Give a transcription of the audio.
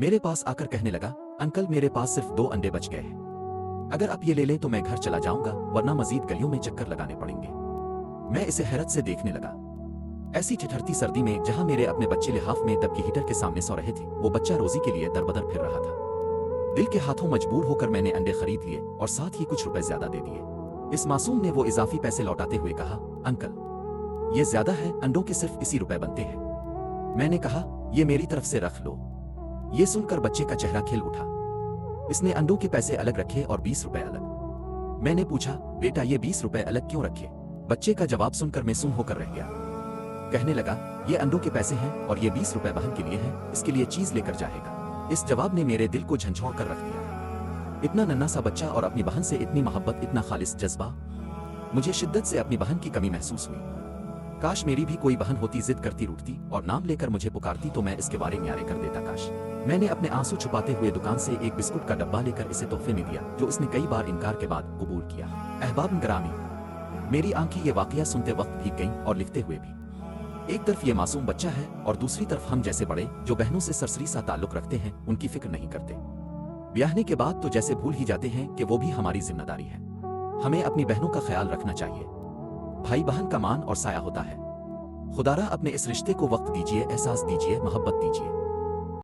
मेरे पास आकर कहने लगा, अंकल मेरे पास सिर्फ 2 अंडे बच गए हैं। अगर आप ये ले लें तो मैं घर चला जाऊंगा, वरना मजीद गलियों में चक्कर लगाने पड़ेंगे। मैं इसे हैरत से देखने लगा। ऐसी ठिठुरती सर्दी में जहां मेरे अपने बच्चे लिहाफ में दबकी हीटर के सामने सो रहे थे, वो बच्चा रोजी के लिए दरबदर फिर रहा था। दिल के हाथों मजबूर होकर मैंने अंडे खरीद लिए और साथ ही कुछ रुपए ज्यादा दे दिए। इस मासूम ने वो इजाफी पैसे लौटाते हुए कहा, अंकल ये ज्यादा है, अंडों के सिर्फ इसी रुपए बनते हैं। मैंने कहा, ये मेरी तरफ से रख लो। ये सुनकर बच्चे का चेहरा खिल उठा। इसने अंडों के पैसे अलग रखे और 20 रुपए अलग। मैंने पूछा, बेटा ये 20 रुपए अलग क्यों रखे? बच्चे का जवाब सुनकर मैं सुन होकर रह गया। कहने लगा, ये अंडों के पैसे हैं और ये 20 रुपए बहन के लिए हैं, इसके लिए चीज लेकर जाएगा। इस जवाब ने मेरे दिल को झंझोड़ कर रख दिया। इतना नन्हा सा बच्चा और अपनी बहन से इतनी मोहब्बत, इतना खालिस जज्बा। मुझे शिद्दत से अपनी बहन की कमी महसूस हुई। काश मेरी भी कोई बहन होती, जिद करती रूठती और नाम लेकर मुझे पुकारती तो मैं इसके बारे न्यारे कर देता। काश। मैंने अपने आंसू छुपाते हुए दुकान से एक बिस्कुट का डब्बा लेकर इसे तोहफे में दिया, जो इसने कई बार इनकार के बाद कबूल किया। अहबाब ग्रामी, मेरी आंखें ये वाकया सुनते वक्त भीग गईं और लिखते हुए भी। एक तरफ ये मासूम बच्चा है और दूसरी तरफ हम जैसे बड़े जो बहनों से सरसरी सा ताल्लुक रखते हैं, उनकी फिक्र नहीं करते। ब्याहने के बाद तो जैसे भूल ही जाते हैं कि वो भी हमारी जिम्मेदारी है। हमें अपनी बहनों का ख्याल रखना चाहिए। भाई बहन का मान और साया होता है। खुदारा अपने इस रिश्ते को वक्त दीजिए, एहसास दीजिए, मोहब्बत दीजिए।